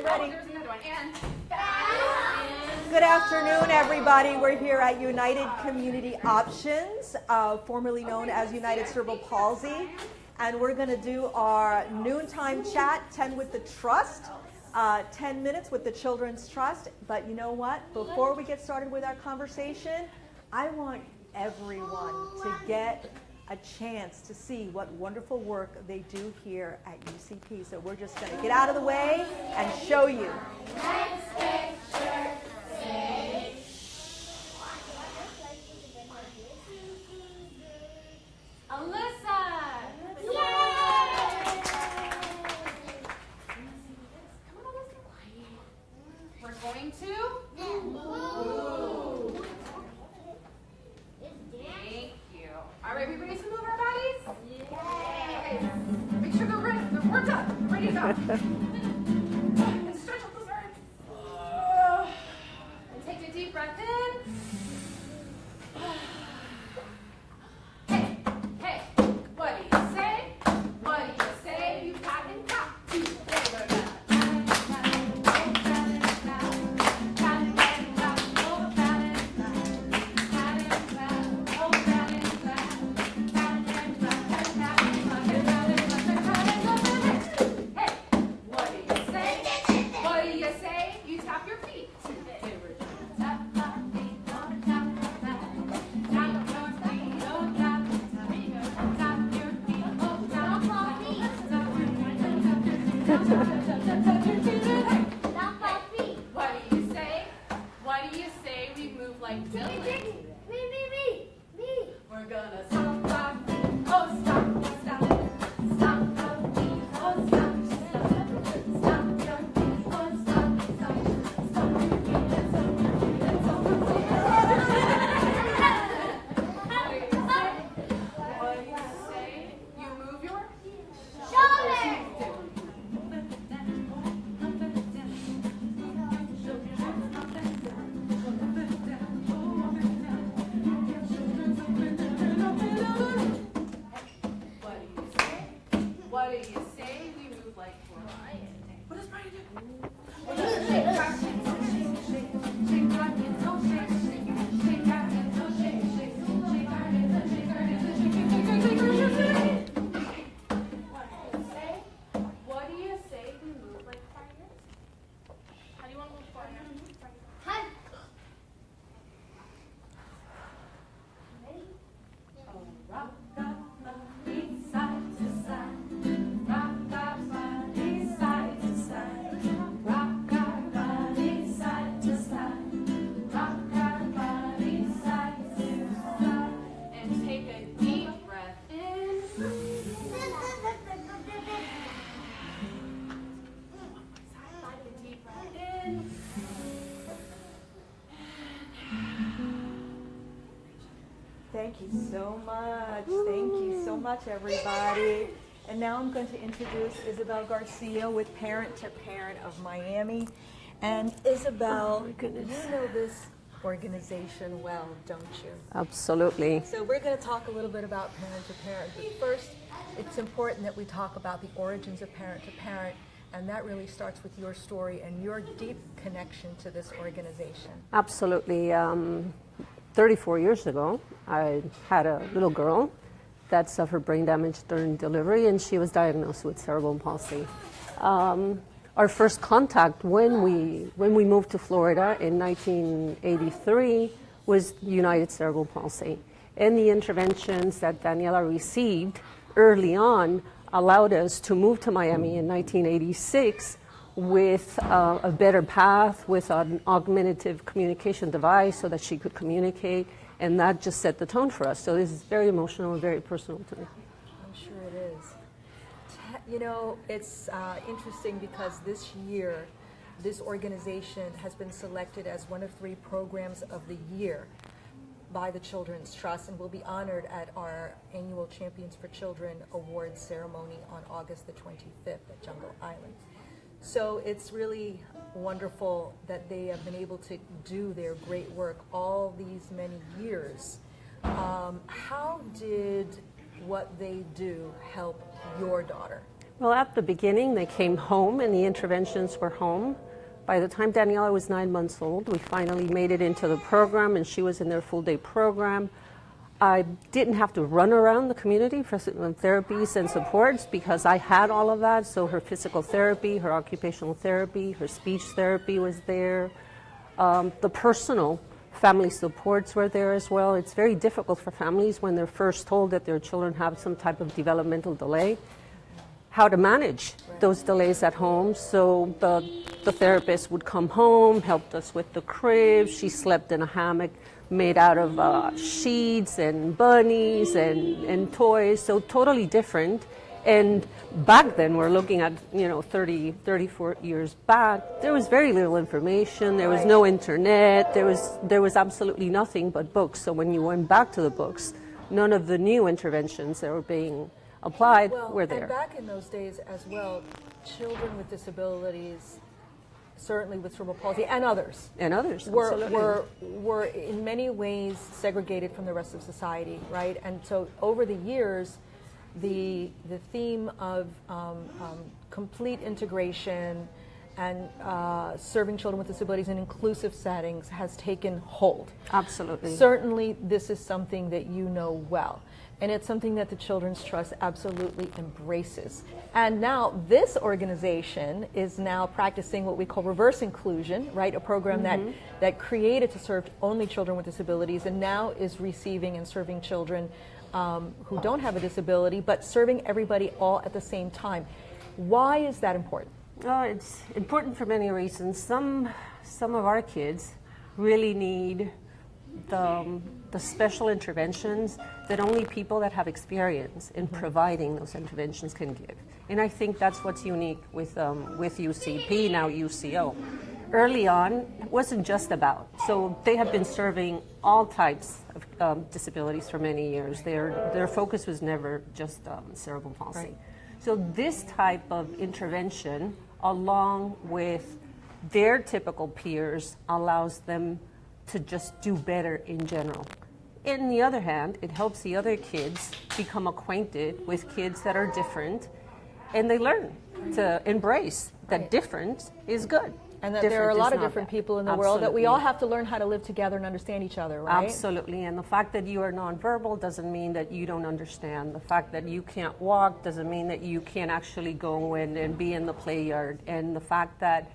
And ready. There's another one. And Good afternoon, everybody. We're here at United Community Options, formerly known as United Cerebral Palsy. And we're going to do our noontime chat, 10 with the Trust, 10 minutes with the Children's Trust. But you know what? Before we get started with our conversation, I want everyone to get a chance to see what wonderful work they do here at UCP. So we're just going to get out of the way and show you. Next picture. Say Alyssa. yay! Come on, Alyssa. We're going to. Ooh. Thank you. All right, we ready to move our bodies? Okay. Make sure they're warmed up. They're ready to go. And stretch out those arms. And take a deep breath in. Hey, hey, what do you say? What do you say? You got and got to. What do you say we move like villains? Me. We're gonna stop our feet, oh stop, stop, stop our feet, oh stop, stop, stop your feet, oh stop, stop, stop your feet, let's stop your feet, let's stop your feet. What do you say? You move your Shoulder. What do you say? We move like Brian. What does Brian do? What do you say we move like Brian? How do you want to move Brian? Hi. Rock our body side to side. Rock our body side to side. Rock our body side to side. Rock our body side to side. And take a deep breath in. Take a deep breath in. Thank you so much. Thank you so much, everybody. And now I'm going to introduce Isabel Garcia with Parent to Parent of Miami. And Isabel, you know this organization well, don't you? Absolutely. So we're going to talk a little bit about Parent to Parent. But first, it's important that we talk about the origins of Parent to Parent. And that really starts with your story and your deep connection to this organization. Absolutely. 34 years ago, I had a little girl that suffered brain damage during delivery, and she was diagnosed with cerebral palsy. Our first contact when we moved to Florida in 1983 was United Cerebral Palsy. And the interventions that Daniela received early on allowed us to move to Miami in 1986 with a better path, with an augmentative communication device so that she could communicate, and that just set the tone for us. So this is very emotional and very personal to me. I'm sure it is. You know, it's interesting because this year, this organization has been selected as one of 3 programs of the year by the Children's Trust and will be honored at our annual Champions for Children Awards ceremony on August the 25th at Jungle Island. So it's really wonderful that they have been able to do their great work all these many years. How did what they do help your daughter? Well, at the beginning, they came home and the interventions were home. By the time Daniela was 9 months old, we finally made it into the program and she was in their full day program. I didn't have to run around the community for therapies and supports because I had all of that. So her physical therapy, her occupational therapy, her speech therapy was there. The personal family supports were there as well. It's very difficult for families when they're first told that their children have some type of developmental delay, how to manage those delays at home. So the therapist would come home, helped us with the crib. She slept in a hammock made out of sheets and bunnies and toys, so totally different. And back then, we're looking at, 34 years back, there was very little information, there was no internet, there was absolutely nothing but books. So when you went back to the books, none of the new interventions that were being applied were there. And back in those days as well, children with disabilities, certainly with cerebral palsy and others, were in many ways segregated from the rest of society, right? And so over the years, the theme of complete integration and serving children with disabilities in inclusive settings has taken hold. Absolutely. Certainly, this is something that you know well. And it's something that the Children's Trust absolutely embraces. And now this organization is now practicing what we call reverse inclusion, right? A program that created to serve only children with disabilities and now is receiving and serving children who don't have a disability, but serving everybody all at the same time. Why is that important? It's important for many reasons. Some of our kids really need the special interventions that only people that have experience in providing those interventions can give. And I think that's what's unique with UCP, now UCO. Early on, it wasn't just about. So they have been serving all types of disabilities for many years. Their focus was never just cerebral palsy. Right. So this type of intervention, along with their typical peers, allows them to just do better in general. On the other hand, it helps the other kids become acquainted with kids that are different, and they learn to embrace that different is good. And that there are a lot of different people in the world, that we all have to learn how to live together and understand each other, right? Absolutely. And the fact that you are nonverbal doesn't mean that you don't understand. The fact that you can't walk doesn't mean that you can't actually go in and be in the play yard. And the fact that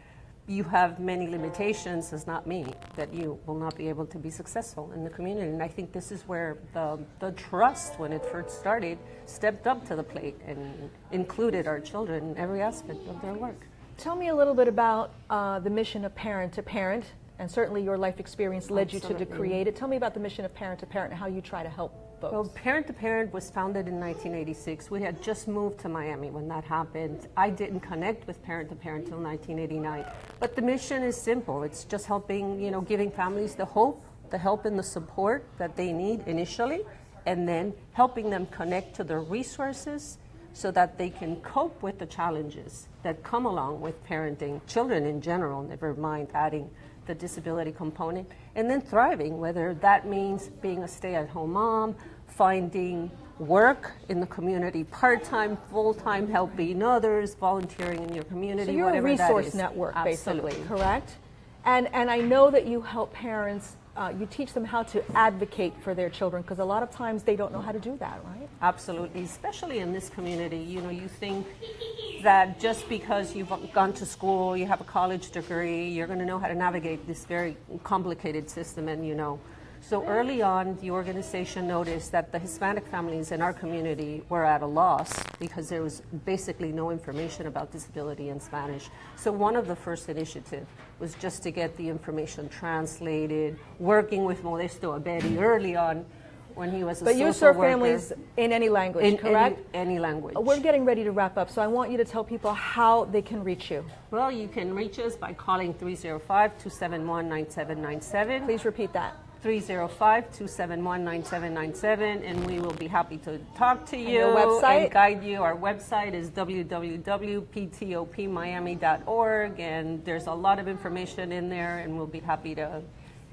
you have many limitations does not mean that you will not be able to be successful in the community. And I think this is where the trust, when it first started, stepped up to the plate and included our children in every aspect of their work. Tell me a little bit about the mission of Parent to Parent, and certainly your life experience led you to create it. Tell me about the mission of Parent to Parent and how you try to help folks. Well, Parent to Parent was founded in 1986. We had just moved to Miami when that happened. I didn't connect with Parent to Parent until 1989. But the mission is simple. It's just helping, giving families the hope, the help and the support that they need initially, and then helping them connect to their resources so that they can cope with the challenges that come along with parenting children in general, never mind adding the disability component, and then thriving, whether that means being a stay-at-home mom, finding work in the community, part-time, full-time, helping others, volunteering in your community, so you're whatever a resource that is. network, Absolutely. basically, correct? And I know that you help parents, you teach them how to advocate for their children, because a lot of times they don't know how to do that, right? Absolutely, especially in this community. You think that just because you've gone to school, you have a college degree, you're going to know how to navigate this very complicated system, and So early on, the organization noticed that the Hispanic families in our community were at a loss because there was basically no information about disability in Spanish. So one of the first initiatives was just to get the information translated, working with Modesto Abedi early on when he was a social worker. But you serve families in any language, correct? Any language. We're getting ready to wrap up, so I want you to tell people how they can reach you. Well, you can reach us by calling 305-271-9797. Please repeat that. 305-271-9797, and we will be happy to talk to you your website? and guide you. Our website is www.ptopmiami.org, and there's a lot of information in there, and we'll be happy to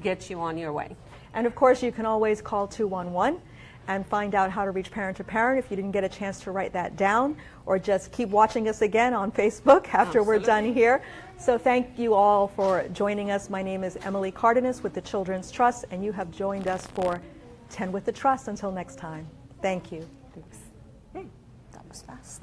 get you on your way. And of course, you can always call 211. and find out how to reach parent to parent if you didn't get a chance to write that down, or just keep watching us again on Facebook after we're done here. So thank you all for joining us. My name is Emily Cardenas with the Children's Trust, and you have joined us for 10 with the Trust. Until next time, thank you. Thanks. That was fast.